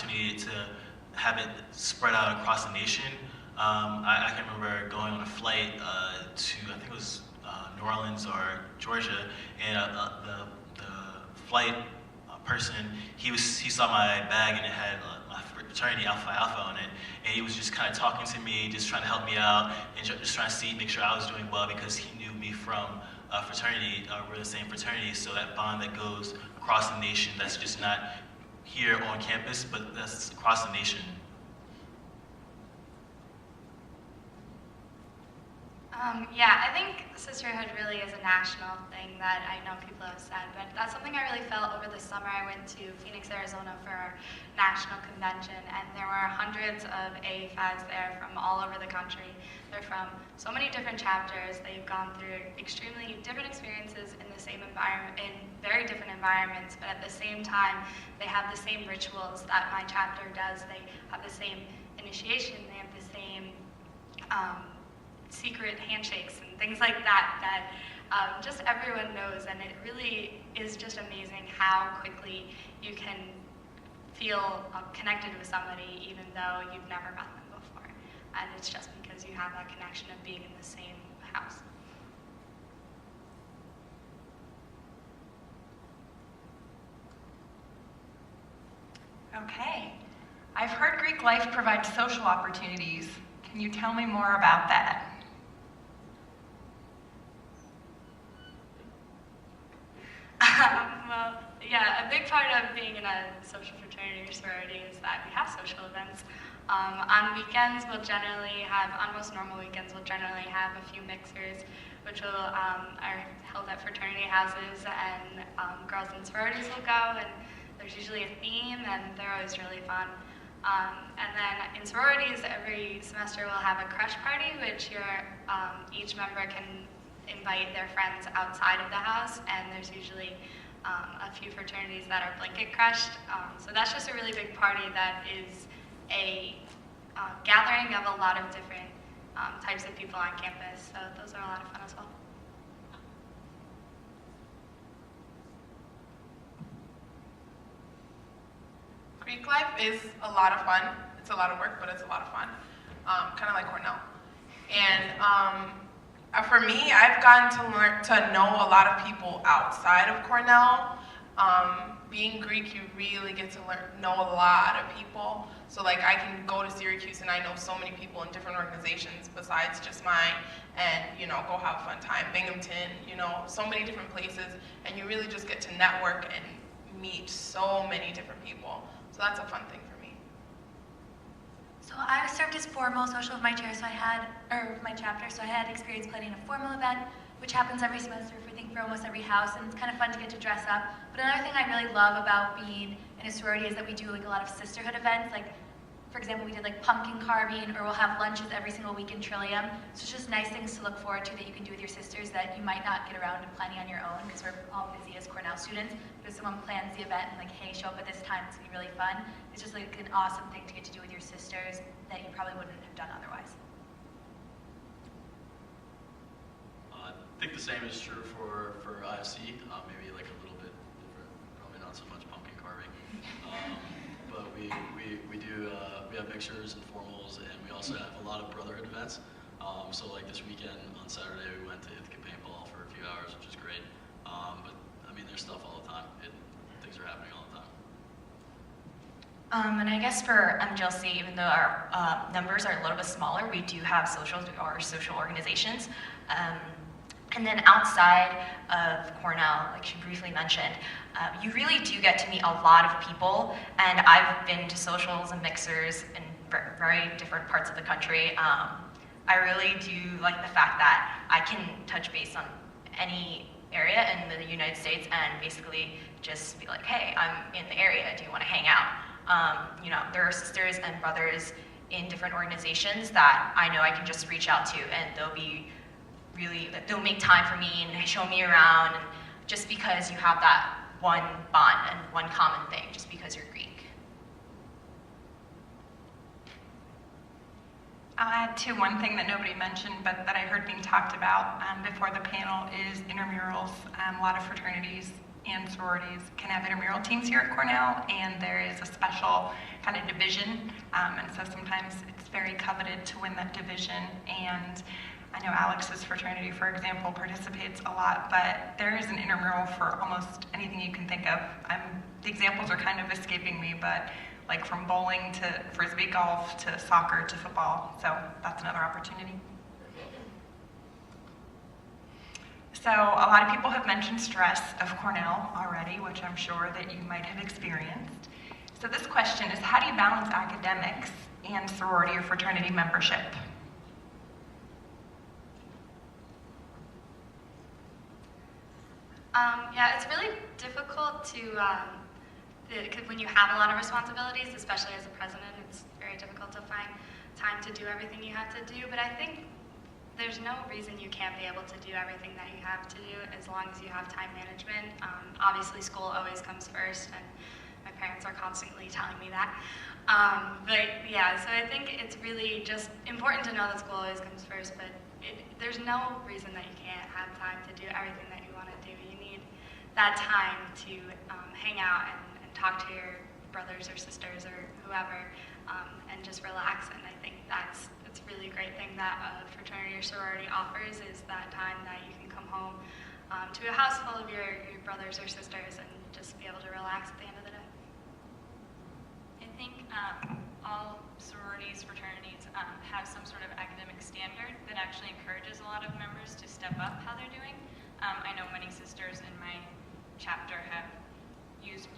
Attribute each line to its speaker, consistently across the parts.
Speaker 1: opportunity to have it spread out across the nation. I can remember going on a flight to, I think it was New Orleans or Georgia, and the flight person, he saw my bag and it had my fraternity Alpha Alpha on it, and he was just kind of talking to me, just trying to help me out, and just trying to make sure I was doing well because he knew me from fraternity. We're the same fraternity, so that bond that goes across the nation, that's just not here on campus, but that's across the nation.
Speaker 2: Yeah, I think sisterhood really is a national thing that I know people have said, but that's something I really felt over the summer. I went to Phoenix, Arizona for our national convention, and there were hundreds of AFADs there from all over the country. They're from so many different chapters. They've gone through extremely different experiences in the same environment, in very different environments, but at the same time, they have the same rituals that my chapter does. They have the same initiation, they have the same secret handshakes and things like that just everyone knows, and it really is just amazing how quickly you can feel connected with somebody even though you've never met them before, and it's just because you have that connection of being in the same house.
Speaker 3: Okay, I've heard Greek life provides social opportunities. Can you tell me more about that?
Speaker 2: Well, yeah, a big part of being in a social fraternity or sorority is that we have social events. On weekends, we'll generally have, on most normal weekends, we'll generally have a few mixers, which are held at fraternity houses, and girls in sororities will go, and there's usually a theme, and they're always really fun. And then in sororities, every semester we'll have a crush party, which each member can invite their friends outside of the house, and there's usually a few fraternities that are blanket crushed. So that's just a really big party that is a gathering of a lot of different types of people on campus. So those are a lot of fun as well.
Speaker 4: Greek life is a lot of fun. It's a lot of work, but it's a lot of fun. Kind of like Cornell. And for me, I've gotten to know a lot of people outside of Cornell. Being Greek, you really get to know a lot of people. So like I can go to Syracuse and I know so many people in different organizations besides just mine, and go have a fun time. Binghamton, so many different places, and you really just get to network and meet so many different people. So that's a fun thing for me.
Speaker 5: So I served as formal social of my chair, my chapter, so I had experience planning a formal event, which happens every semester for almost every house, and it's kind of fun to get to dress up. But another thing I really love about being in a sorority is that we do like a lot of sisterhood events. Like, for example, we did like pumpkin carving, or we'll have lunches every single week in Trillium. So it's just nice things to look forward to that you can do with your sisters that you might not get around to planning on your own because we're all busy as Cornell students. But if someone plans the event and like, hey, show up at this time, it's gonna be really fun. It's just like an awesome thing to get to do with your sisters that you probably wouldn't have done otherwise.
Speaker 6: I think the same is true for IFC, maybe like a little bit different, probably not so much pumpkin carving. But we have mixers and formals, and we also have a lot of brotherhood events. So like this weekend on Saturday, we went to Ithaca Paintball for a few hours, which is great. But I mean, there's stuff all the time. Things are happening all the time.
Speaker 7: And I guess for MGLC, even though our numbers are a little bit smaller, we do have socials, our social organizations. And then outside of Cornell, like she briefly mentioned, you really do get to meet a lot of people. And I've been to socials and mixers in very different parts of the country. I really do like the fact that I can touch base on any area in the United States and basically just be like, hey, I'm in the area, do you want to hang out? There are sisters and brothers in different organizations that I know I can just reach out to, and they'll make time for me and show me around, and just because you have that one bond and one common thing, just because you're Greek.
Speaker 3: I'll add to one thing that nobody mentioned, but that I heard being talked about before the panel is intramurals. A lot of fraternities and sororities can have intramural teams here at Cornell, and there is a special kind of division, and so sometimes it's very coveted to win that division. And I know Alex's fraternity, for example, participates a lot, but there is an intramural for almost anything you can think of. The examples are kind of escaping me, but like from bowling to frisbee golf to soccer to football, so that's another opportunity. So a lot of people have mentioned stress of Cornell already, which I'm sure that you might have experienced. So this question is, how do you balance academics and sorority or fraternity membership?
Speaker 2: Yeah, it's really difficult to, when you have a lot of responsibilities, especially as a president, it's very difficult to find time to do everything you have to do. But I think there's no reason you can't be able to do everything that you have to do as long as you have time management. Obviously, school always comes first, and my parents are constantly telling me that. But yeah, so I think it's really just important to know that school always comes first, but there's no reason that you can't have time to do everything that you want to do. You need that time to hang out and talk to your brothers or sisters or whoever, and just relax. And I think that's a really great thing that a fraternity or sorority offers, is that time that you can come home to a house full of your brothers or sisters and just be able to relax at the end of the day.
Speaker 8: I think all sororities, fraternities have some sort of academic standard that actually encourages a lot of members to step up how they're doing. I know many sisters in my chapter have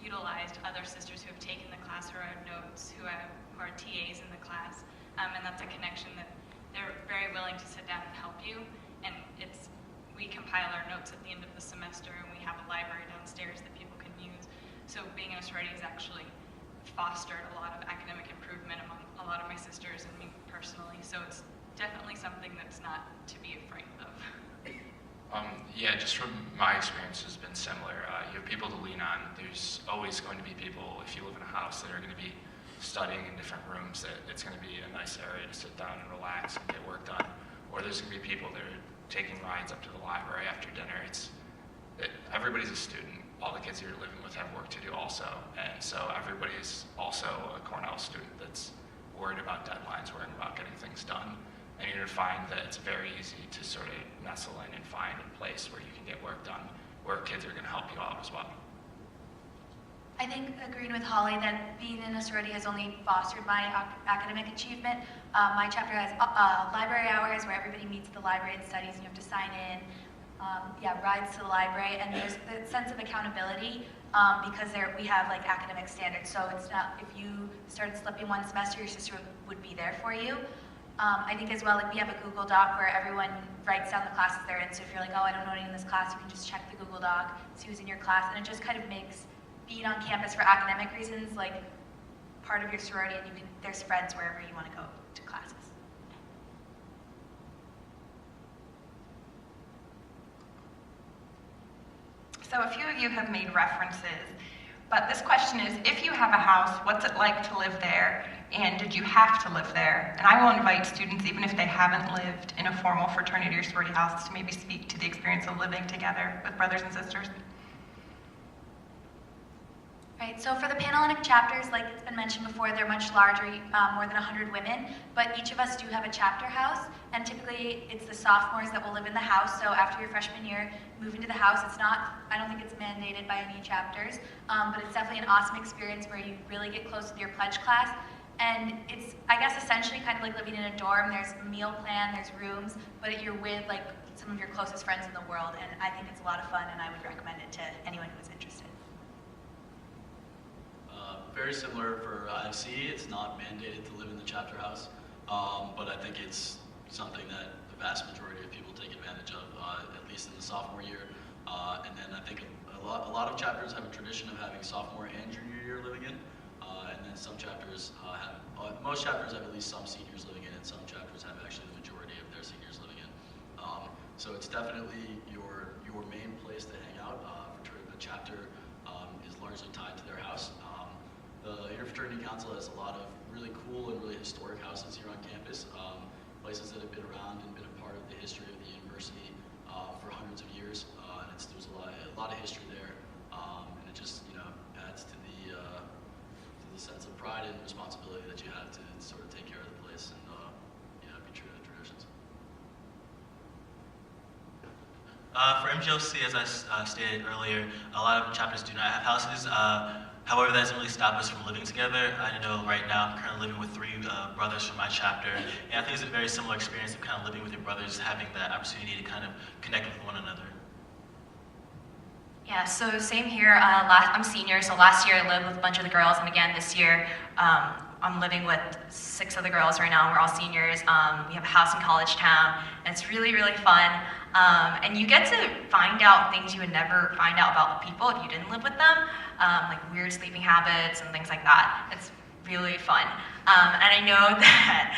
Speaker 8: utilized other sisters who have taken the class, who are notes, who are TAs in the class, and that's a connection that they're very willing to sit down and help you. And we compile our notes at the end of the semester, and we have a library downstairs that people can use. So being in a sorority has actually fostered a lot of academic improvement among a lot of my sisters and me personally. So it's definitely something that's not to be afraid of.
Speaker 9: Yeah, just from my experience has been similar. You have people to lean on. There's always going to be people, if you live in a house, that are going to be studying in different rooms, that it's going to be a nice area to sit down and relax and get work done. Or there's going to be people that are taking rides up to the library after dinner. Everybody's a student. All the kids you're living with have work to do also. And so everybody's also a Cornell student that's worried about deadlines, worrying about getting things done. And you're going to find that it's very easy to sort of nestle in and find a place where you can get work done, where kids are going to help you out as well.
Speaker 5: I think, agreeing with Holly, that being in a sorority has only fostered my academic achievement. My chapter has library hours where everybody meets at the library and studies, and you have to sign in. Rides to the library, and there's the sense of accountability because we have like academic standards. So it's not, if you started slipping one semester, your sister would be there for you. I think as well, like we have a Google Doc where everyone writes down the classes they're in. So if you're like, oh, I don't know any in this class, you can just check the Google Doc, see who's in your class, and it just kind of makes being on campus for academic reasons like part of your sorority, and there's friends wherever you want to go to classes.
Speaker 3: So a few of you have made references, but this question is, if you have a house, what's it like to live there? And did you have to live there? And I will invite students, even if they haven't lived in a formal fraternity or sorority house, to maybe speak to the experience of living together with brothers and sisters.
Speaker 5: Right, so for the Panhellenic chapters, like it's been mentioned before, they're much larger, more than 100 women, but each of us do have a chapter house, and typically it's the sophomores that will live in the house, so after your freshman year, move into the house. It's not, I don't think it's mandated by any chapters, but it's definitely an awesome experience where you really get close with your pledge class, and it's, I guess, essentially kind of like living in a dorm. There's a meal plan, there's rooms, but you're with like some of your closest friends in the world, and I think it's a lot of fun, and I would recommend it to anyone who's interested.
Speaker 6: Very similar for IFC. It's not mandated to live in the chapter house, but I think it's something that the vast majority of people take advantage of, at least in the sophomore year. And then I think a lot of chapters have a tradition of having sophomore and junior year living in, and then some chapters most chapters have at least some seniors living in, and some chapters have actually the majority of their seniors living in. So it's definitely your main place to hang out. The chapter is largely tied to their house. The Interfraternity Council has a lot of really cool and really historic houses here on campus, places that have been around and been a part of the history of the university for hundreds of years, and there's a lot of history there. and it just adds to the sense of pride and responsibility that you have to sort of take care of the place and be true to the traditions.
Speaker 1: For MGLC, as I stated earlier, a lot of chapters do not have houses. However, that doesn't really stop us from living together. I know right now I'm currently living with 3 brothers from my chapter, and I think it's a very similar experience of kind of living with your brothers, having that opportunity to kind of connect with one another.
Speaker 7: Yeah, so same here. I'm senior, so last year I lived with a bunch of the girls, and again this year I'm living with 6 of the girls right now. We're all seniors. We have a house in College Town, and it's really, really fun. And you get to find out things you would never find out about people if you didn't live with them, like weird sleeping habits and things like that. It's really fun. And I know that,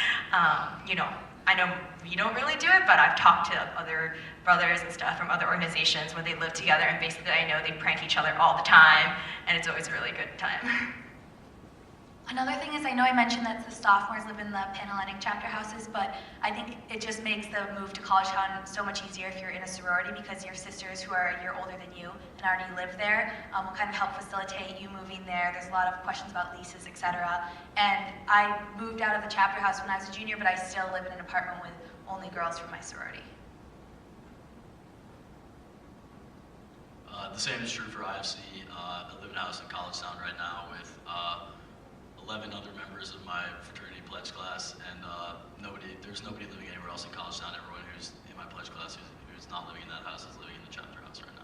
Speaker 7: I know we don't really do it, but I've talked to other brothers and stuff from other organizations where they live together, and basically I know they prank each other all the time, and it's always a really good time.
Speaker 5: Another thing is, I know I mentioned that the sophomores live in the Panhellenic chapter houses, but I think it just makes the move to College Town so much easier if you're in a sorority, because your sisters who are a year older than you and already live there will kind of help facilitate you moving there. There's a lot of questions about leases, etc. And I moved out of the chapter house when I was a junior, but I still live in an apartment with only girls from my sorority.
Speaker 6: The same is true for IFC. I live in a house in College Town right now with 11 other members of my fraternity pledge class, and there's nobody living anywhere else in College Town. Everyone who's in my pledge class who's not living in that house is living in the chapter house right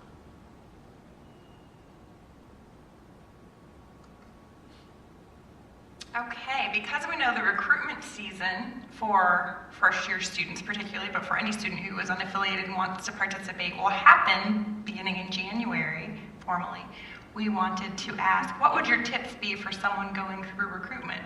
Speaker 6: now.
Speaker 3: Okay, because we know the recruitment season for first-year students particularly, but for any student who is unaffiliated and wants to participate, will happen beginning in January, formally. We wanted to ask, what would your tips be for someone going through recruitment?